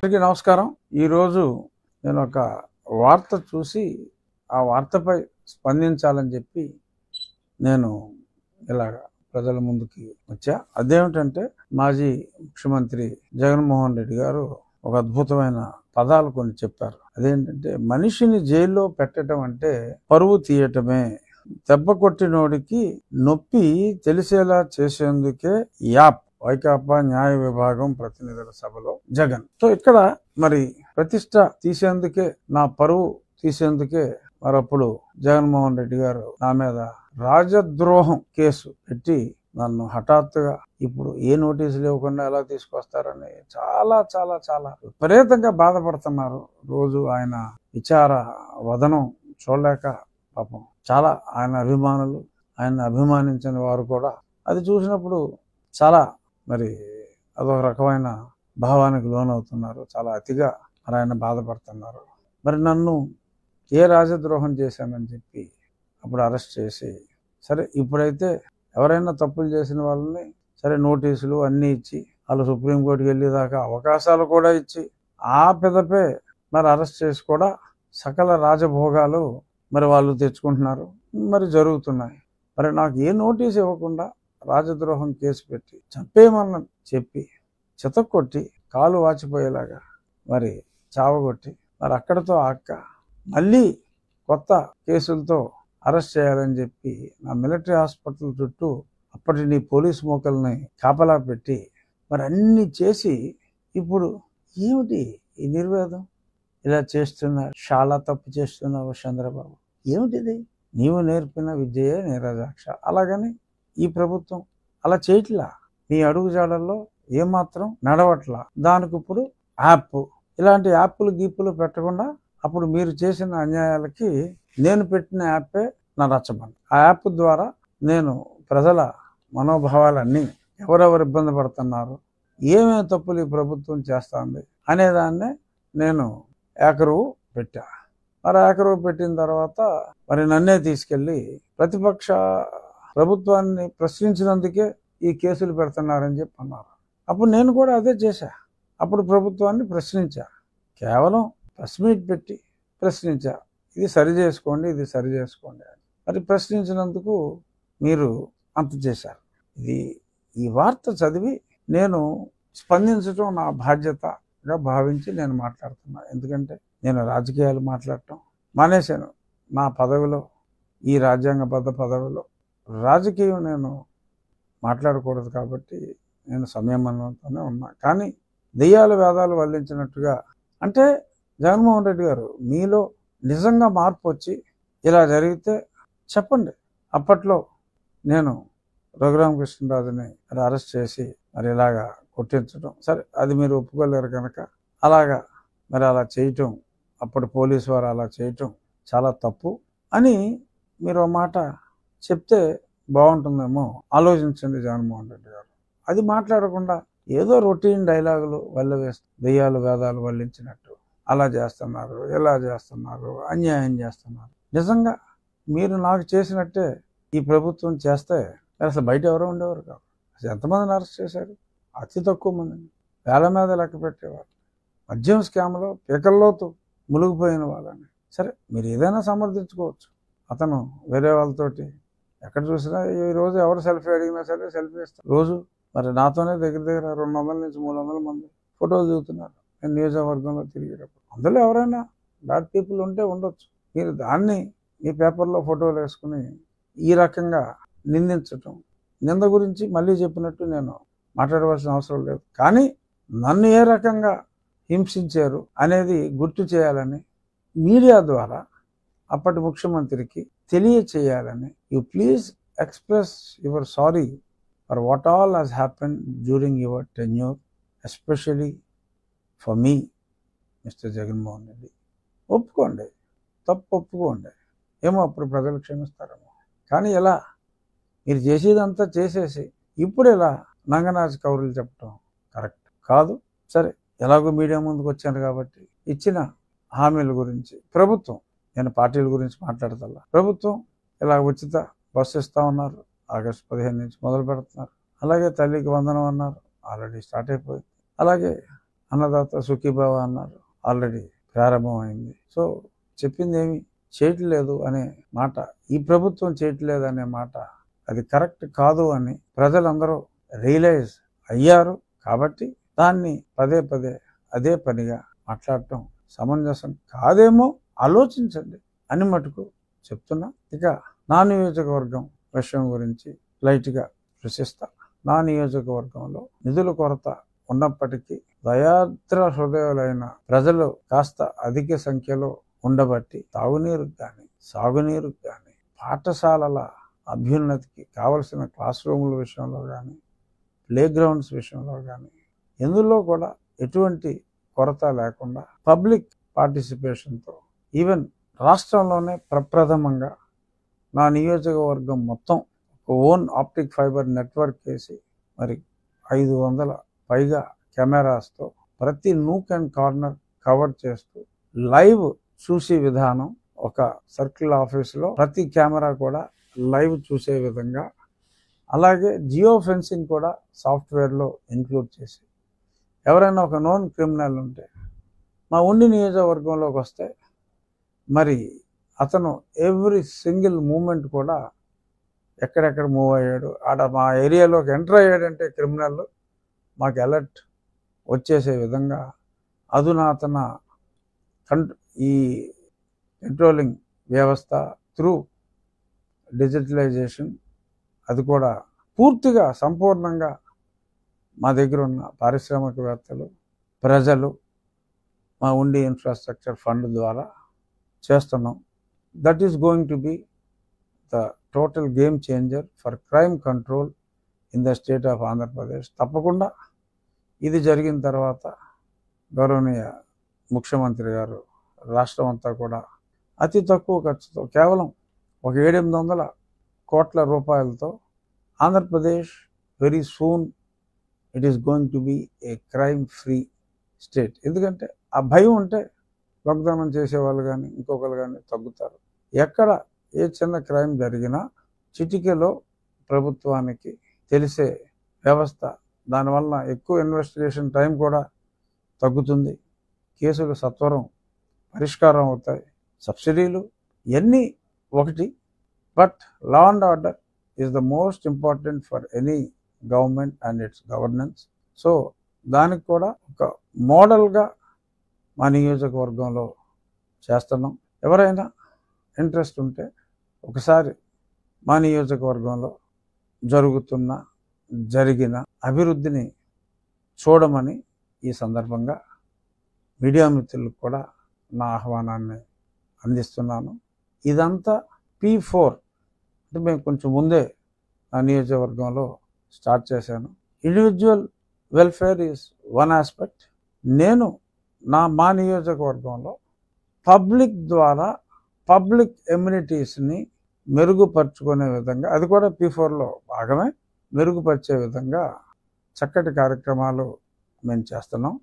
అందరికీ నమస్కారం. ఈరోజు నేను ఒక వార్త చూసి ఆ వార్తపై స్పందించాలని చెప్పి నేను ఇలాగ ప్రజల ముందుకి వచ్చా. అదేమిటంటే మాజీ ముఖ్యమంత్రి జగన్మోహన్ రెడ్డి గారు ఒక అద్భుతమైన పదాలు కొన్ని చెప్పారు. అదేంటంటే మనిషిని జైల్లో పెట్టడం అంటే పరువు తీయటమే, దెబ్బ కొట్టినోడికి నొప్పి తెలిసేలా చేసేందుకే యాప్ వైకాపా న్యాయ విభాగం ప్రతినిధుల సభలో జగన్. సో ఇక్కడ మరి ప్రతిష్ట తీసేందుకే, నా పరువు తీసేందుకే మరప్పుడు జగన్మోహన్ రెడ్డి గారు నా మీద రాజద్రోహం కేసు పెట్టి నన్ను హఠాత్తుగా ఇప్పుడు ఏ నోటీసులు ఇవ్వకుండా ఎలా తీసుకొస్తారని చాలా చాలా చాలా విపరీతంగా బాధపడుతున్నారు. రోజు ఆయన విచార వదనం చూడలేక పాపం చాలా ఆయన అభిమానులు, ఆయన అభిమానించిన వారు కూడా అది చూసినప్పుడు చాలా మరి అదొక రకమైన భావానికి లోనవుతున్నారు. చాలా అతిగా మరి ఆయన బాధపడుతున్నారు. మరి నన్ను ఏ రాజద్రోహం చేశానని చెప్పి అప్పుడు అరెస్ట్ చేసి, సరే ఇప్పుడైతే ఎవరైనా తప్పులు చేసిన వాళ్ళని సరే నోటీసులు అన్నీ ఇచ్చి వాళ్ళు సుప్రీంకోర్టుకి వెళ్ళేదాకా అవకాశాలు కూడా ఇచ్చి ఆ పెదపే మరి అరెస్ట్ చేసి కూడా సకల రాజభోగాలు మరి వాళ్ళు తెచ్చుకుంటున్నారు, మరి జరుగుతున్నాయి. మరి నాకు ఏ నోటీసు ఇవ్వకుండా రాజద్రోహం కేసు పెట్టి చంపేయమని చెప్పి చితక్కొట్టి కాలు వాచిపోయేలాగా మరి చావగొట్టి మరి అక్కడితో అక్క మళ్ళీ కొత్త కేసులతో అరెస్ట్ చేయాలని చెప్పి నా మిలిటరీ హాస్పిటల్ చుట్టూ అప్పటి నీ పోలీస్ మోకల్ని కాపలా పెట్టి మరి అన్ని చేసి ఇప్పుడు ఏమిటి ఈ నిర్వేదం? ఇలా చేస్తున్నారు, చాలా తప్పు చేస్తున్నావు చంద్రబాబు, ఏమిటిది? నీవు నేర్పిన విద్యయే నీరజాక్ష. అలాగని ఈ ప్రభుత్వం అలా చేయట్లా, మీ అడుగుజాడల్లో ఏమాత్రం నడవట్లా. దానికి ఇప్పుడు యాప్, ఇలాంటి యాప్లు గీపులు పెట్టకుండా అప్పుడు మీరు చేసిన అన్యాయాలకి నేను పెట్టిన యాపే నా రచ్చబండ. ఆ యాప్ ద్వారా నేను ప్రజల మనోభావాలన్నీ, ఎవరెవరు ఇబ్బంది పడుతున్నారు, ఏమేమి తప్పులు ఈ ప్రభుత్వం చేస్తుంది అనేదాన్నే నేను ఏకరువు పెట్టా. మరి ఏకరువు పెట్టిన తర్వాత మరి నన్నే తీసుకెళ్లి ప్రతిపక్ష ప్రభుత్వాన్ని ప్రశ్నించినందుకే ఈ కేసులు పెడుతున్నారని చెప్పి అన్నారు. అప్పుడు నేను కూడా అదే చేశా. అప్పుడు ప్రభుత్వాన్ని ప్రశ్నించా, కేవలం ప్రెస్ మీట్ పెట్టి ప్రశ్నించా, ఇది సరి చేసుకోండి, ఇది సరి చేసుకోండి అని. మరి ప్రశ్నించినందుకు మీరు అంత చేశారు. ఈ వార్త చదివి నేను స్పందించడం నా బాధ్యతగా భావించి నేను మాట్లాడుతున్నా. ఎందుకంటే నేను రాజకీయాలు మాట్లాడటం మానేశాను. నా పదవిలో, ఈ రాజ్యాంగబద్ధ పదవిలో రాజకీయం నేను మాట్లాడకూడదు కాబట్టి నేను సంయమనంతోనే ఉన్నా. కానీ దెయ్యాల వేదాలు వల్లించినట్టుగా, అంటే జగన్మోహన్ రెడ్డి గారు మీలో నిజంగా మార్పు వచ్చి ఇలా జరిగితే చెప్పండి. అప్పట్లో నేను రఘురామకృష్ణరాజుని అరెస్ట్ చేసి మరి ఇలాగా కొట్టించడం, సరే అది మీరు ఒప్పుకోలేరు కనుక అలాగా మరి అలా చేయటం, అప్పుడు పోలీసు వారు అలా చేయటం చాలా తప్పు అని మీరు మాట చెప్తే బాగుంటుందేమో ఆలోచించండి జగన్మోహన్ రెడ్డి గారు. అది మాట్లాడకుండా ఏదో రొటీన్ డైలాగులు వల్లవేస్తూ దెయ్యాలు వేదాలు వల్లించినట్టు అలా చేస్తున్నారు, ఇలా చేస్తున్నారు, అన్యాయం చేస్తున్నారు. నిజంగా మీరు నాకు చేసినట్టే ఈ ప్రభుత్వం చేస్తే అసలు బయట ఎవరో ఉండేవారు కాదు. అసలు ఎంతమందిని అరెస్ట్ చేశారు? అతి తక్కువ మందిని, వేల మీద లెక్క పెట్టేవారు. మద్యం స్కామ్లో పీకల్లోతు మునిగిపోయిన వాళ్ళని. సరే మీరు ఏదైనా సమర్థించుకోవచ్చు. అతను వేరే వాళ్ళతోటి ఎక్కడ చూసినా ఈరోజు ఎవరు సెల్ఫీ అడిగినా సరే సెల్ఫీ ఇస్తారు. రోజు మరి నాతోనే దగ్గర 200 నుంచి 300 మంది ఫోటోలు దిగుతున్నారు నేను నియోజకవర్గంలో తిరిగేటప్పుడు. అందులో ఎవరైనా బ్యాడ్ పీపుల్ ఉంటే ఉండొచ్చు. మీరు దాన్ని మీ పేపర్లో ఫోటోలు వేసుకుని ఈ రకంగా నిందించటం, నింద గురించి మళ్ళీ చెప్పినట్టు నేను మాట్లాడవలసిన అవసరం లేదు. కానీ నన్ను ఏ రకంగా హింసించారు అనేది గుర్తు చేయాలని మీడియా ద్వారా అప్పటి ముఖ్యమంత్రికి తెలియచేయాలని, you please express your sorry for what all has happen during your tenure, especially for me mister Jaganmohan Reddy. ఒప్పుకోండి, తప్పు ఒప్పుకోండి. ఏమో అప్పుడు ప్రజలు క్షమిస్తారేమో. కానీ ఎలా మీరు చేసేదంతా చేసేసి ఇప్పుడు ఇలా నంగనాచి కౌరులు చెప్పడం కరెక్ట్ కాదు. సరే ఎలాగో మీడియా ముందుకు వచ్చాను కాబట్టి ఇచ్చిన హామీల గురించి ప్రభుత్వం, నేను పార్టీల గురించి మాట్లాడతల్లా, ప్రభుత్వం ఇలా ఉచిత బస్సు ఇస్తా ఉన్నారు, ఆగస్టు 15 నుంచి మొదలు పెడుతున్నారు. అలాగే తల్లికి వందనం అన్నారు, ఆల్రెడీ స్టార్ట్ అయిపోయింది. అలాగే అన్నదాత సుఖీభావ అన్నారు, ఆల్రెడీ ప్రారంభమైంది. సో చెప్పింది ఏమి చేయట్లేదు అనే మాట, ఈ ప్రభుత్వం చేయట్లేదు అనే మాట అది కరెక్ట్ కాదు అని ప్రజలందరూ రియలైజ్ అయ్యారు. కాబట్టి దాన్ని పదే పదే అదే పనిగా మాట్లాడటం సమంజసం కాదేమో, ఆలోచించండి అని మటుకు చెప్తున్నా. ఇక నా నియోజకవర్గం విషయం గురించి లైట్గా ప్రశ్నిస్తా. నా నియోజకవర్గంలో నిధుల కొరత ఉన్నప్పటికీ దయాద్ర హృదయాలైన ప్రజలు కాస్త అధిక సంఖ్యలో ఉండబట్టి తాగునీరుకు కానీ సాగునీరుకు కానీ పాఠశాలల అభ్యున్నతికి కావలసిన క్లాస్ రూముల విషయంలో కానీ ప్లే గ్రౌండ్స్ విషయంలో కానీ ఎందులో కూడా ఎటువంటి కొరత లేకుండా పబ్లిక్ పార్టిసిపేషన్తో ఈవెన్ రాష్ట్రంలోనే ప్రప్రథమంగా నా నియోజకవర్గం మొత్తం ఒక ఓన్ ఆప్టిక్ ఫైబర్ నెట్వర్క్ వేసి మరి 500 పైగా కెమెరాస్తో ప్రతి నూక్ అండ్ కార్నర్ కవర్ చేస్తూ లైవ్ చూసే విధానం, ఒక సర్కిల్ ఆఫీసులో ప్రతి కెమెరా కూడా లైవ్ చూసే విధంగా, అలాగే జియో ఫెన్సింగ్ కూడా సాఫ్ట్వేర్లో ఇంక్లూడ్ చేసి ఎవరైనా ఒక నోన్ క్రిమినల్ ఉంటే మా ఉండి నియోజకవర్గంలోకి వస్తే మరి అతను ఎవ్రీ సింగిల్ మూమెంట్ కూడా ఎక్కడెక్కడ మూవ్ అయ్యాడు, ఆడ మా ఏరియాలోకి ఎంటర్ అయ్యాడంటే క్రిమినల్ మాకు అలర్ట్ వచ్చేసే విధంగా అధునాతన ఈ కంట్రోలింగ్ వ్యవస్థ త్రూ డిజిటలైజేషన్ అది కూడా పూర్తిగా సంపూర్ణంగా మా దగ్గర ఉన్న పారిశ్రామికవేత్తలు ప్రజలు మా ఉండి ఇన్ఫ్రాస్ట్రక్చర్ ఫండ్ ద్వారా చేస్తున్నాం. That is going to be the total game changer for crime control in the state of Andhra Pradesh. తప్పకుండా ఇది జరిగిన తర్వాత గౌరవనీయ ముఖ్యమంత్రి గారు రాష్ట్రం అంతా కూడా అతి తక్కువ ఖర్చుతో కేవలం ఒక 700 కోట్ల రూపాయలతో Andhra Pradesh very soon it is going to be A crime free state. ఎందుకంటే ఆ భయం ఉంటే వాగ్దానం చేసేవాళ్ళు కానీ ఇంకొకరు కానీ తగ్గుతారు. ఎక్కడ ఏ చిన్న క్రైమ్ జరిగినా చిటికెలో ప్రభుత్వానికి తెలిసే వ్యవస్థ, దానివల్ల ఎక్కువ ఇన్వెస్టిగేషన్ టైం కూడా తగ్గుతుంది, కేసులు సత్వరం పరిష్కారం అవుతాయి, సబ్సిడీలు ఇవన్నీ ఒకటి. But law and order is the most important for any government and it's governance. So దానికి కూడా ఒక మోడల్గా మా నియోజకవర్గంలో చేస్తున్నాం. ఎవరైనా ఇంట్రెస్ట్ ఉంటే ఒకసారి మా నియోజకవర్గంలో జరిగిన అభివృద్ధిని చూడమని ఈ సందర్భంగా మీడియా మిత్రులకు కూడా నా ఆహ్వానాన్ని అందిస్తున్నాను. ఇదంతా P4 అంటే మేము కొంచెం ముందే నా నియోజకవర్గంలో స్టార్ట్ చేశాను. Individual welfare is one aspect. నేను మా నియోజకవర్గంలో పబ్లిక్ ద్వారా పబ్లిక్ ఎమ్యూనిటీస్ని మెరుగుపరుచుకునే విధంగా, అది కూడా P4లో భాగమే, మెరుగుపరిచే విధంగా చక్కటి కార్యక్రమాలు మేము చేస్తున్నాం.